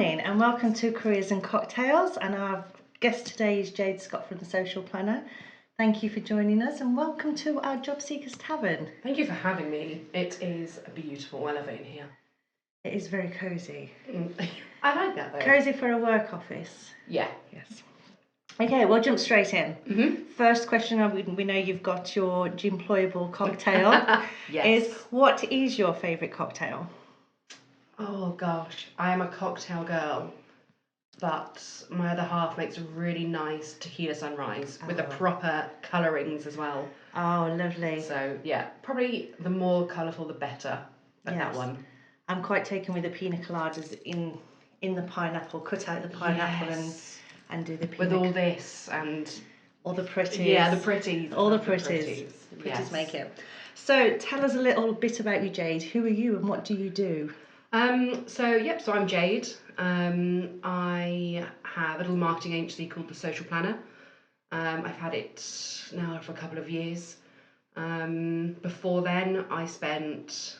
morning and welcome to Careers and Cocktails, and our guest today is Jade Scott from the Social Planner. Thank you for joining us and welcome to our Job Seekers Tavern. Thank you for having me. It is a beautiful elevate here. It is very cosy. I like that though. Cosy for a work office. Yeah. Yes. Okay, we'll jump straight in. Mm-hmm. First question, we know you've got your imployable cocktail. Yes. Is what is your favourite cocktail? Oh gosh, I am a cocktail girl, but my other half makes a really nice tequila sunrise with the proper colourings as well. Oh, lovely. So yeah, probably the more colourful the better at that one. I'm quite taken with the pina coladas in the pineapple. Cut out the pineapple and do the pina. With all this and all the pretties. Yeah, the pretties. All the pretties. Pretties make it. So tell us a little bit about you, Jade. Who are you and what do you do? So I'm Jade. I have a little marketing agency called the Social Planner. I've had it now for a couple of years. Before then, I spent,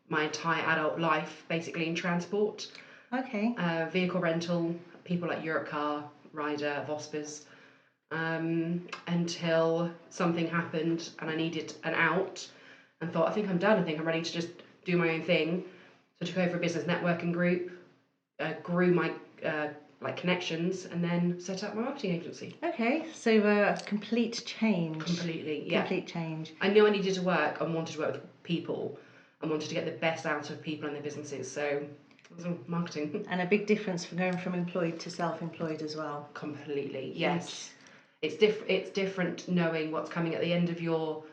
my entire adult life basically in transport. Okay. Vehicle rental, people like Europcar, Ryder, Vosper's, until something happened and I needed an out and thought, I think I'm done. I think I'm ready to just do my own thing. So I took over a business networking group, grew my connections, and then set up my marketing agency. Okay, so complete change. Completely, yeah. Complete change. I knew I needed to work and wanted to work with people and wanted to get the best out of people and their businesses. So it was all marketing. And a big difference for going from employed to self-employed as well. Completely, yes. It's different knowing what's coming at the end of your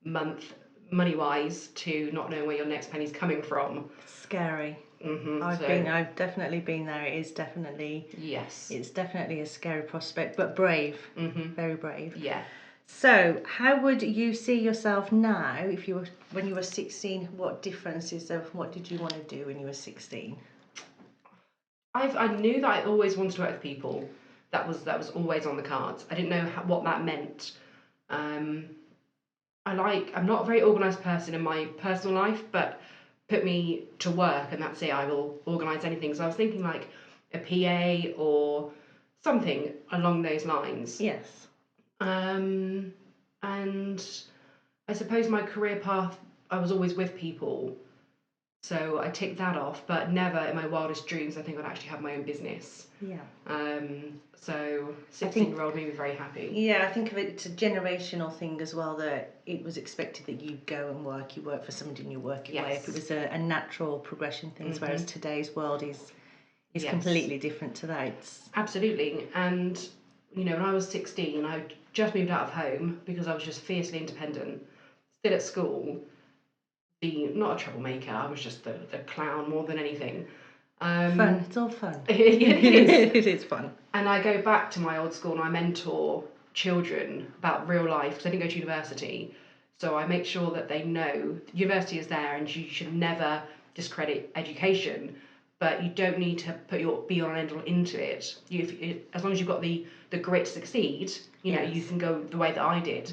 month, money-wise, to not knowing where your next penny's coming from. Scary. Mm-hmm. I've definitely been there. It is definitely It's definitely a scary prospect, but brave. Mm-hmm. Very brave. Yeah. So, how would you see yourself now when you were 16? What differences of what did you want to do when you were 16? I knew that I always wanted to work with people. That was always on the cards. I didn't know what that meant. I'm not a very organised person in my personal life, but put me to work and that's it. I will organise anything. So I was thinking like a PA or something along those lines. Yes. And I suppose my career path, I was always with people. So I ticked that off, but never in my wildest dreams I think I'd actually have my own business. Yeah. So 16-year-old made me very happy. Yeah, I think of it, it's a generational thing as well, that it was expected that you go and you work for somebody and you work your way up. It was a natural progression thing, whereas today's world is completely different to that. Absolutely. And, when I was 16, I just moved out of home because I was just fiercely independent, still at school, not a troublemaker, I was just the clown more than anything. Fun. It's all fun. It is. It is fun. And I go back to my old school and I mentor children about real life because I didn't go to university. So I make sure that they know university is there and you should never discredit education, but you don't need to put your be on and end all into it. As long as you've got the grit to succeed, you know, you can go the way that I did.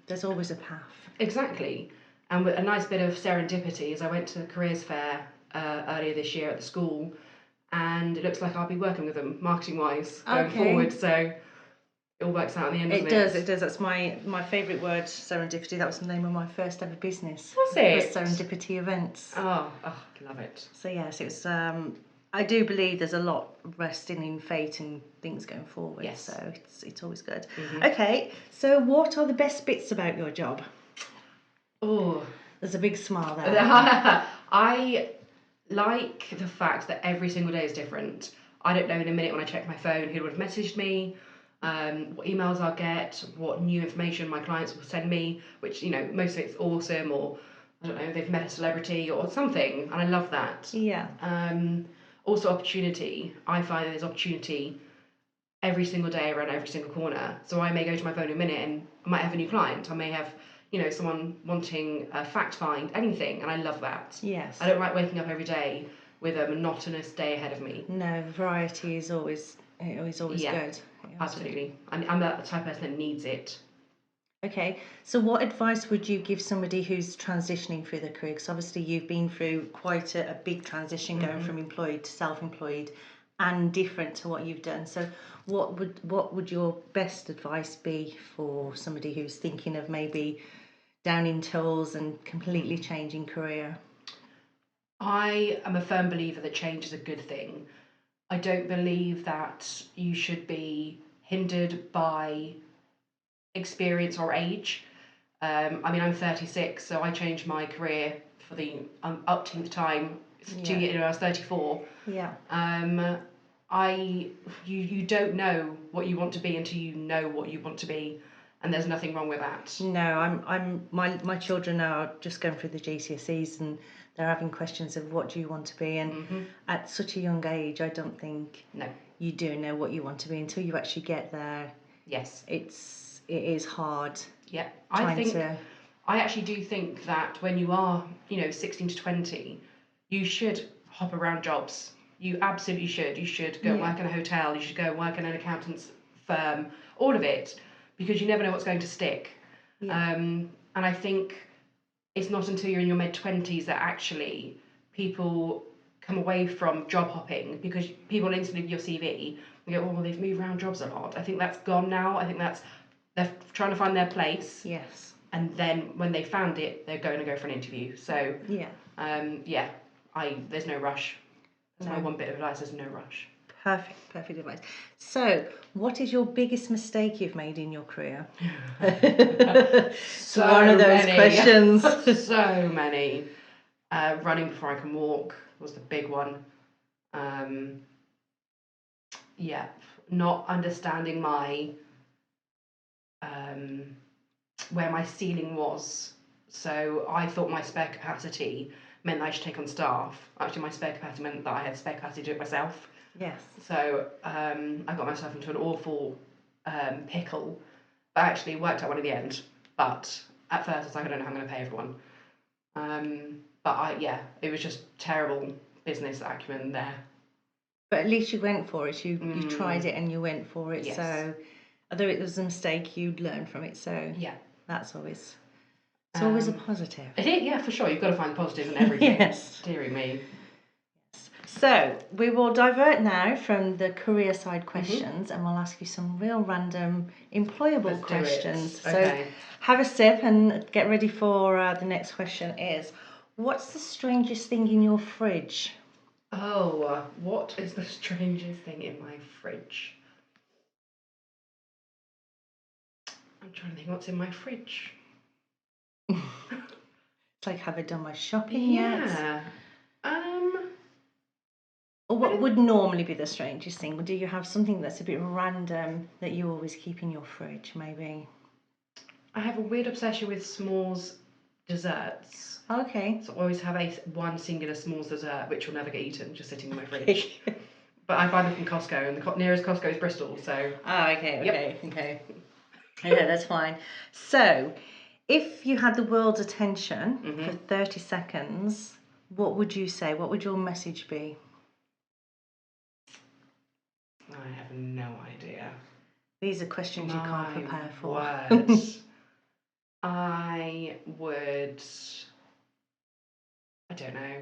There's always a path. Exactly. And with a nice bit of serendipity is I went to the careers fair earlier this year at the school, and it looks like I'll be working with them marketing-wise going forward. So it all works out in the end, doesn't it? It does. That's my favourite word, serendipity. That was the name of my first ever business. Was it? Serendipity Events. Oh, love it. So yes, it was. I do believe there's a lot resting in fate and things going forward. Yes. So it's always good. Mm-hmm. Okay, so what are the best bits about your job? Oh, there's a big smile there. I like the fact that every single day is different. I don't know in a minute when I check my phone who would have messaged me, what emails I'll get, what new information my clients will send me, which, most of it's awesome, or I don't know, they've met a celebrity or something, and I love that. Yeah. Also opportunity. I find there's opportunity every single day around every single corner. So I may go to my phone in a minute and I might have a new client. I may have someone wanting a fact find, anything, and I love that. Yes. I don't like waking up every day with a monotonous day ahead of me. No, variety is always good. Absolutely. I'm that type of person that needs it. Okay, so what advice would you give somebody who's transitioning through their career? Because obviously you've been through quite a big transition going from employed to self-employed and different to what you've done. So what would your best advice be for somebody who's thinking of maybe down in tools and completely changing career? I am a firm believer that change is a good thing. I don't believe that you should be hindered by experience or age. I mean, I'm 36, so I changed my career for the upteenth time. Yeah. I was 34. Yeah. You don't know what you want to be until you know what you want to be, and there's nothing wrong with that. No, my children are just going through the GCSEs and they're having questions of what do you want to be, and at such a young age, I don't think No. you do know what you want to be until you actually get there. Yes. It is hard. Yeah. I actually do think that when you are, 16 to 20, you should hop around jobs. You absolutely should. You should go and work in a hotel. You should go and work in an accountant's firm. All of it, because you never know what's going to stick. Yeah. And I think it's not until you're in your mid-20s that actually people come away from job hopping, because people instantly your CV and go, oh, well, they've moved around jobs a lot. I think that's gone now. I think they're trying to find their place. Yes. And then when they found it, they're going to go for an interview. So yeah, there's no rush. That's my one bit of advice. There's no rush. Perfect advice. So, what is your biggest mistake you've made in your career? So one of those many questions. So many. Running before I can walk was the big one. Not understanding my where my ceiling was. So I thought my spare capacity meant that I should take on staff. Actually, my spare capacity meant that I had spare capacity to do it myself. Yes. So I got myself into an awful pickle, but actually it worked out well in the end. But at first I was like, I don't know how I'm going to pay everyone. It was just terrible business acumen there. But at least you went for it. You tried it and you went for it. Yes. So, although it was a mistake, you'd learn from it. So that's always a positive. It is, yeah, for sure. You've got to find the positive in everything. Yes. Dearie me. So we will divert now from the career side questions and we'll ask you some real random employable questions. Okay. So have a sip and get ready for the next question is, what's the strangest thing in your fridge? Oh, what is the strangest thing in my fridge? I'm trying to think what's in my fridge. It's like, have I done my shopping yet? Yeah. Or what would normally be the strangest thing? Do you have something that's a bit random that you always keep in your fridge, maybe? I have a weird obsession with s'mores desserts. Okay. So I always have one singular s'mores dessert, which will never get eaten, just sitting in my fridge. But I buy them from Costco, and the nearest Costco is Bristol, so... Oh, okay. Yeah, that's fine. So, if you had the world's attention for 30 seconds, what would you say? What would your message be? I have no idea. These are questions you can't prepare for. Words. I don't know.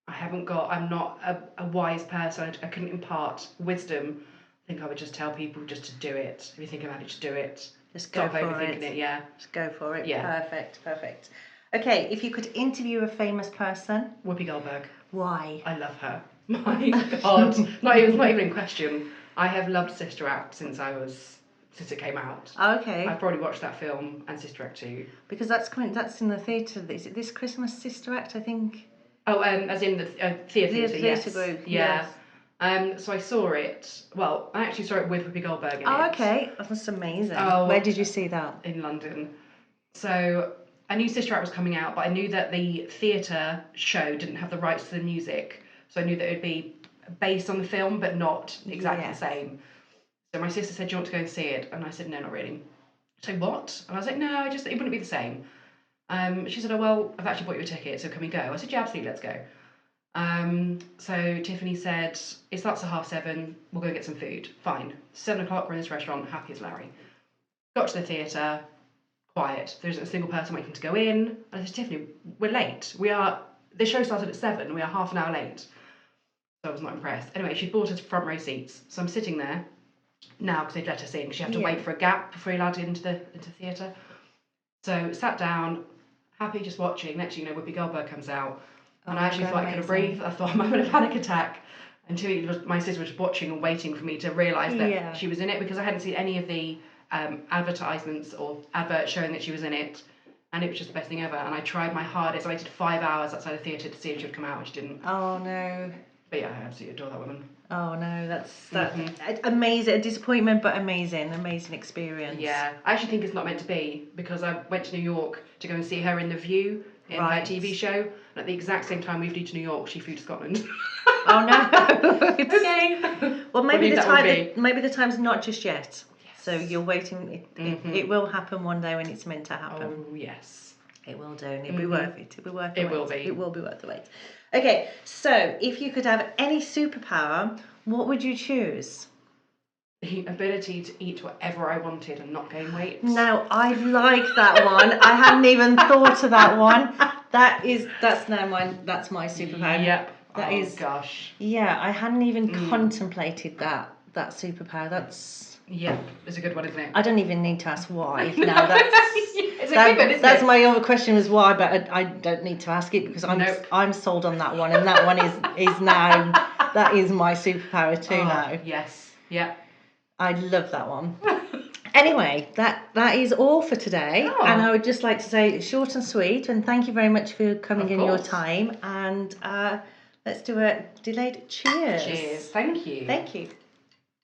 I'm not a wise person. I couldn't impart wisdom. I think I would just tell people just to do it. If you think about it, just do it. Just go for it. Yeah. Just go for it. Yeah. Perfect. Okay, if you could interview a famous person. Whoopi Goldberg. Why? I love her. My God. It's not even in question. I have loved Sister Act since it came out. Okay. I've probably watched that film and Sister Act too. Because that's in the theatre. Is it this Christmas, Sister Act, I think? Oh, as in the theatre, yes. Theatre group, yeah. Yes. So I saw it. Well, I actually saw it with Whoopi Goldberg in it. Oh, okay. That's amazing. Oh, where did you see that? In London. So I knew Sister Act was coming out, but I knew that the theatre show didn't have the rights to the music. So I knew that it would be based on the film, but not exactly the same. So my sister said, do you want to go and see it? And I said, no, not really. She said, what? And I was like, no, it wouldn't be the same. She said, oh, well, I've actually bought you a ticket, so can we go? I said, yeah, absolutely, let's go. So Tiffany said, it starts at 7:30, we'll go get some food. Fine. 7 o'clock, we're in this restaurant, happy as Larry. Got to the theatre, quiet. There isn't a single person waiting to go in. And I said, Tiffany, we're late. The show started at 7. We are half an hour late. So I was not impressed. Anyway, she bought us front row seats. So I'm sitting there now because they'd let us in because you have to wait for a gap before you're allowed into the theatre. So sat down, happy just watching. Next thing you know, Whoopi Goldberg comes out. And I actually thought I couldn't breathe. I thought I'm having a panic attack. Until my sister was watching and waiting for me to realise that she was in it, because I hadn't seen any of the advertisements or adverts showing that she was in it. And it was just the best thing ever. And I tried my hardest. I waited 5 hours outside the theatre to see if she would come out, and she didn't. Oh, no. But yeah, I absolutely adore that woman. Oh, no, that's amazing. A disappointment, but amazing experience. Yeah. I actually think it's not meant to be, because I went to New York to go and see her in The View, in her TV show. And at the exact same time we flew to New York, she flew to Scotland. Oh, no. Okay. Well, maybe the time's not just yet. Yes. So you're waiting. It will happen one day when it's meant to happen. Oh, yes. It will do, and it'll be worth it. It'll be worth the wait. It will be. It will be worth the wait. Okay, so if you could have any superpower, what would you choose? The ability to eat whatever I wanted and not gain weight. No, I like that one. I hadn't even thought of that one. That's my superpower. Yep. That is. Gosh. Yeah, I hadn't even contemplated that superpower. That's. Yep, it's a good one, isn't it? I don't even need to ask why. No, that's. It's a good one, isn't that's it? my other question was why, but I don't need to ask it because I'm sold on that one, and that one is now that is my superpower too now. Yes. Yeah. I love that one. Anyway, that is all for today, and I would just like to say short and sweet, and thank you very much for coming in your time, and let's do a delayed cheers. Cheers. Thank you. Thank you.